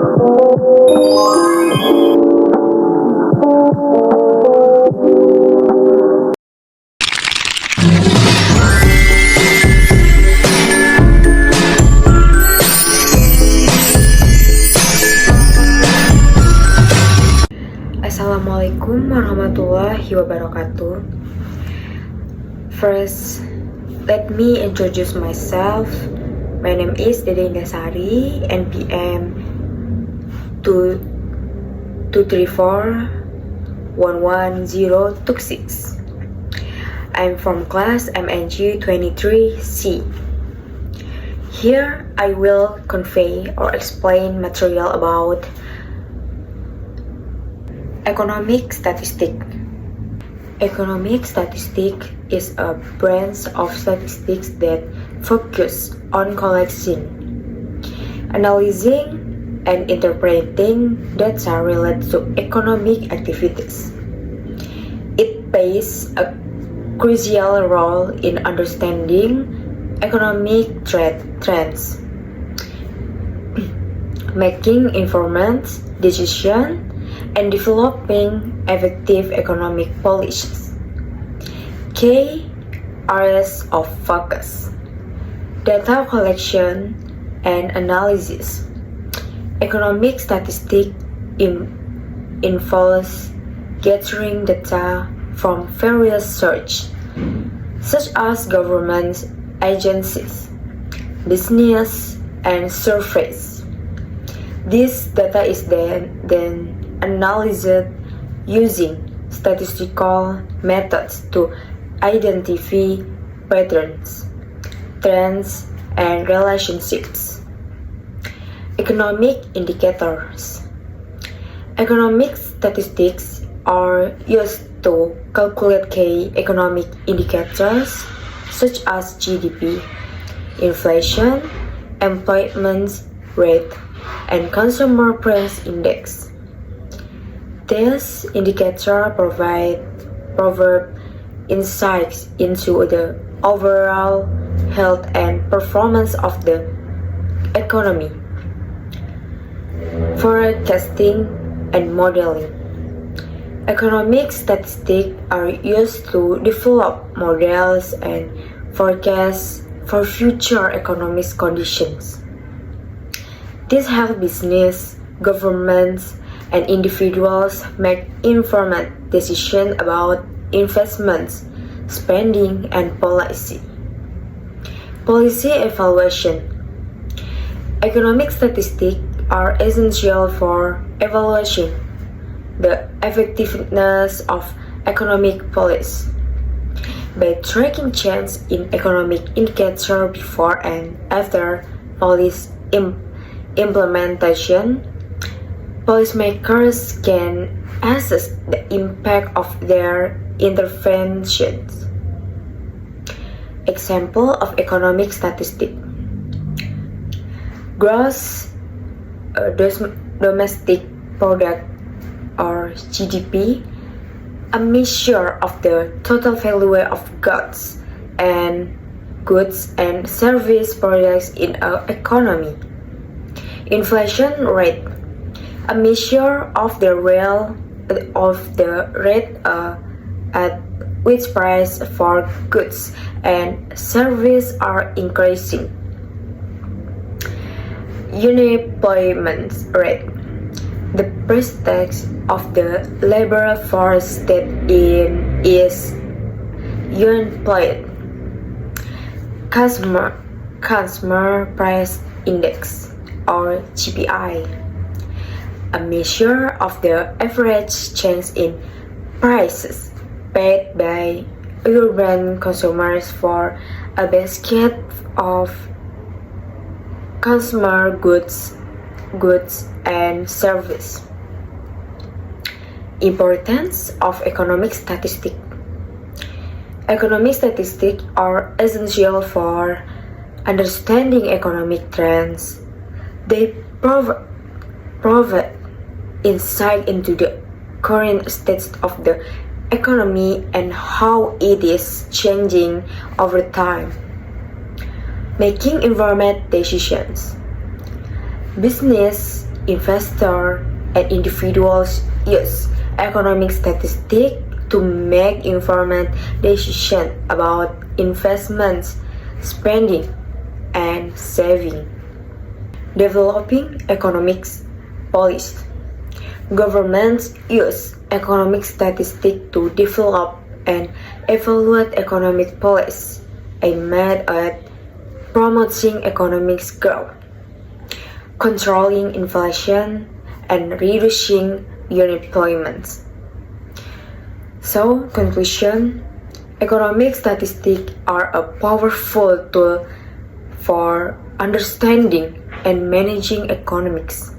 Assalamualaikum warahmatullahi wabarakatuh. First, let me introduce myself. My name is Dede Indasari, NPM 234-11026. I'm from class MNG 23C. Here, I will convey or explain material about economic statistic. Economic statistic is a branch of statistics that focus on collecting, analyzing, and interpreting data related to economic activities. It plays a crucial role in understanding economic trends, making informed decisions, and developing effective economic policies. Key areas of focus: data collection and analysis. Economic statistics involves gathering data from various sources, such as government agencies, business, and surveys. This data is then analyzed using statistical methods to identify patterns, trends, and relationships. Economic indicators. Economic statistics are used to calculate key economic indicators such as GDP, inflation, employment rate, and consumer price index. These indicators provide insights into the overall health and performance of the economy. Forecasting and modeling. Economic statistics are used to develop models and forecasts for future economic conditions. This helps business, governments, and individuals make informed decisions about investments, spending, and policy. Policy evaluation. Economic statistics are essential for evaluating the effectiveness of economic policy. By tracking changes in economic indicators before and after policy implementation, policymakers can assess the impact of their interventions. Example of economic statistic: gross domestic product or GDP, a measure of the total value of goods and service products in an economy. Inflation rate, a measure of the rate at which price for goods and services are increasing. Unemployment rate, the percentage of the labor force that is unemployed. Consumer price index or CPI, a measure of the average change in prices paid by urban consumers for a basket of consumer goods and services. Importance of economic statistics. Economic statistics are essential for understanding economic trends. They provide insight into the current state of the economy and how it is changing over time. Making informed decisions. Business investors, and individuals use economic statistics to make informed decisions about investments, spending, and saving. Developing economics policy. Governments use economic statistics to develop and evaluate economic policy aimed at promoting economic growth, controlling inflation, and reducing unemployment. So, conclusion, economic statistics are a powerful tool for understanding and managing economics.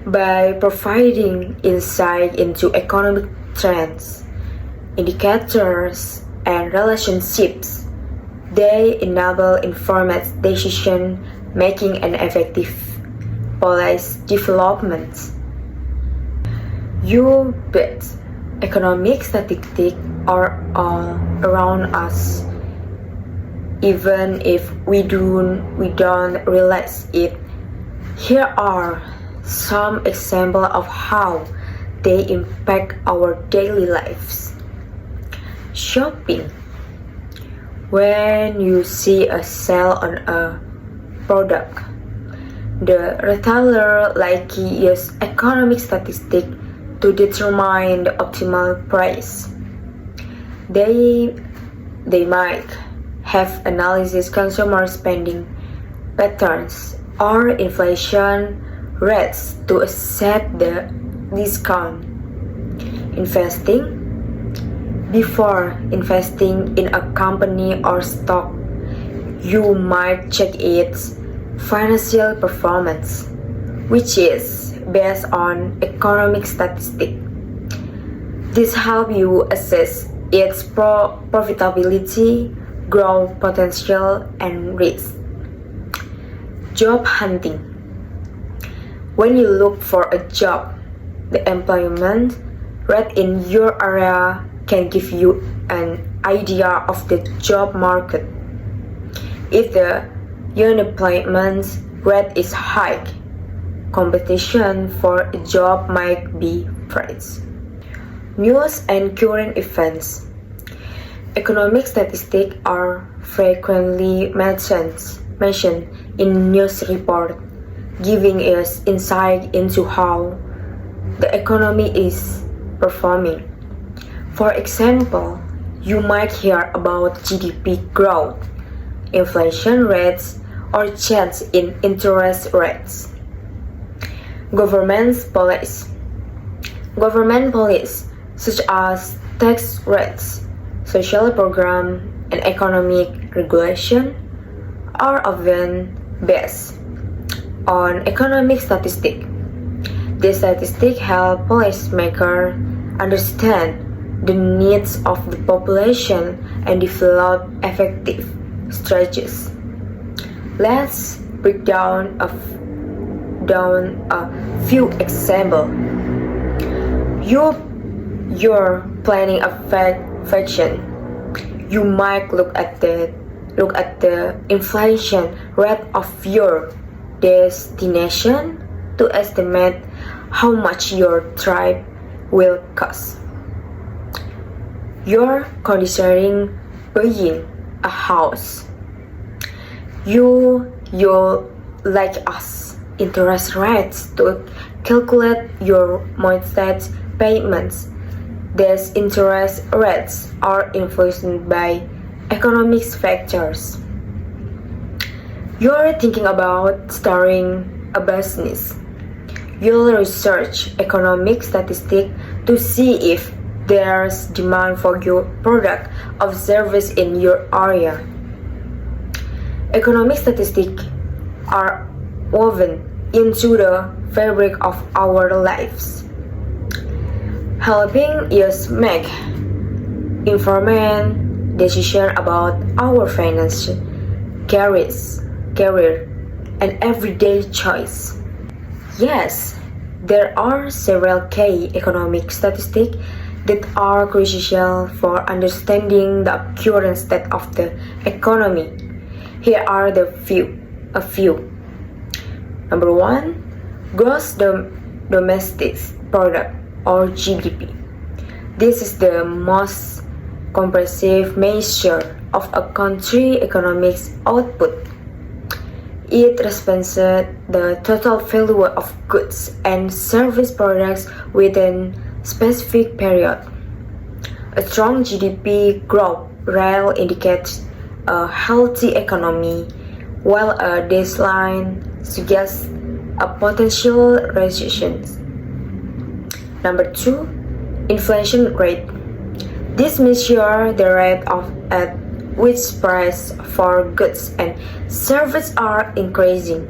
By providing insight into economic trends, indicators, and relationships, they enable informed decision making and effective policy development. You bet, economic statistics are all around us, even if we don't realize it. Here are some examples of how they impact our daily lives. Shopping. When you see a sale on a product, the retailer likely uses economic statistics to determine the optimal price. They might have analyzed consumer spending patterns or inflation rates to set the discount. Investing. Before investing in a company or stock, you might check its financial performance, which is based on economic statistics. This helps you assess its profitability, growth potential, and risk. Job hunting. When you look for a job, the employment rate in your area can give you an idea of the job market. If the unemployment rate is high, competition for a job might be fierce. News and current events. Economic statistics are frequently mentioned in news reports, giving us insight into how the economy is performing. For example, you might hear about GDP growth, inflation rates, or change in interest rates. Government policies. Government policies such as tax rates, social programs, and economic regulation are often based on economic statistics. These statistics help policymakers understand the needs of the population and develop effective strategies. Let's break down a few examples. You're planning a vacation. You might look at the inflation rate of your destination to estimate how much your trip will cost. You're considering buying a house. You like us interest rates to calculate your mortgage payments. These interest rates are influenced by economic factors. You're thinking about starting a business. You'll research economic statistics to see if there's demand for your product or service in your area. Economic statistics are woven into the fabric of our lives, helping us make informed decisions about our finance, career, and everyday choice. Yes, there are several key economic statistics that are crucial for understanding the current state of the economy. Here are a few. Number 1, Gross domestic product or GDP. This is the most comprehensive measure of a country's economic output. It represents the total value of goods and service products within a specific period. A strong GDP growth rate indicates a healthy economy, while a decline suggests a potential recession. Number 2, inflation rate. This measures the rate at which prices for goods and services are increasing.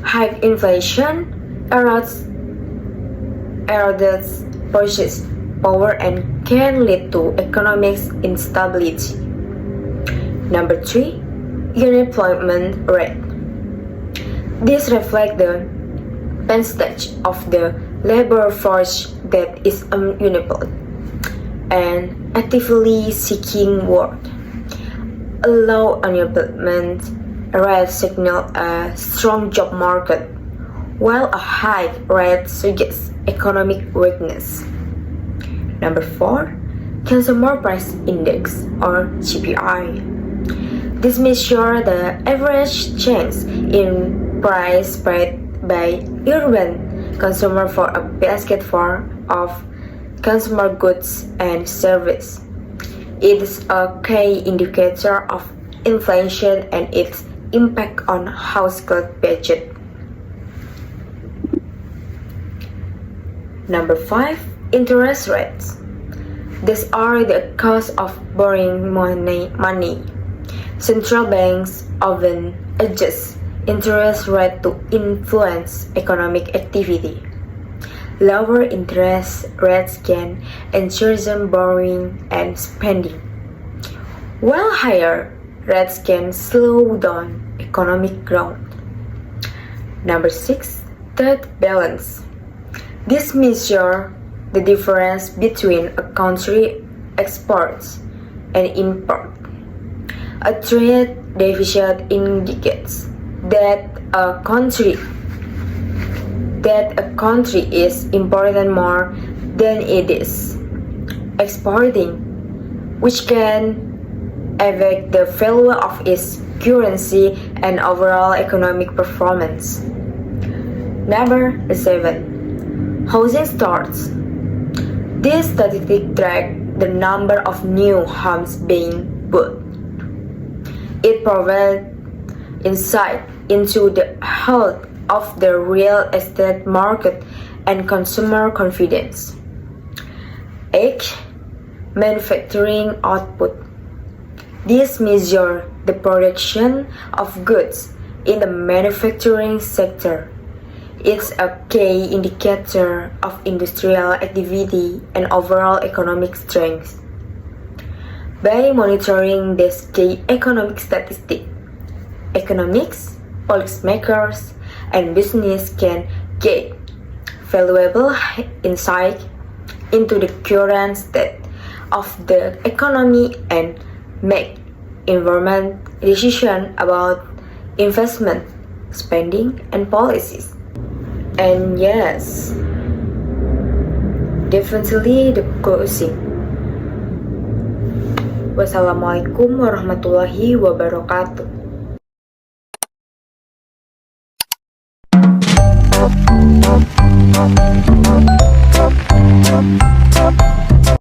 High inflation erodes purchase power and can lead to economic instability. Number 3, unemployment rate. This reflects the percentage of the labor force that is unemployed and actively seeking work. A low unemployment rate signals a strong job market, while a high rate suggests economic weakness. Number 4, Consumer Price Index or CPI. This measures the average change in price paid by urban consumer for a basket of consumer goods and services. It is a key indicator of inflation and its impact on household budget. Number 5, interest rates. These are the cost of borrowing money. Central banks often adjust interest rate to influence economic activity. Lower interest rates can encourage borrowing and spending, while higher rates can slow down economic growth. Number 6, trade balance. This measures the difference between a country's exports and imports. A trade deficit indicates that a country is importing more than it is exporting, which can affect the value of its currency and overall economic performance. Number 7, housing starts. This statistic tracks the number of new homes being built. It provides insight into the health of the real estate market and consumer confidence. 8, manufacturing output. This measures the production of goods in the manufacturing sector. It's a key indicator of industrial activity and overall economic strength. By monitoring this key economic statistic, economics, policymakers, and business can get valuable insight into the current state of the economy and make informed decisions about investment, spending, and policies. And yes, definitely the closing. Wassalamualaikum warahmatullahi wabarakatuh.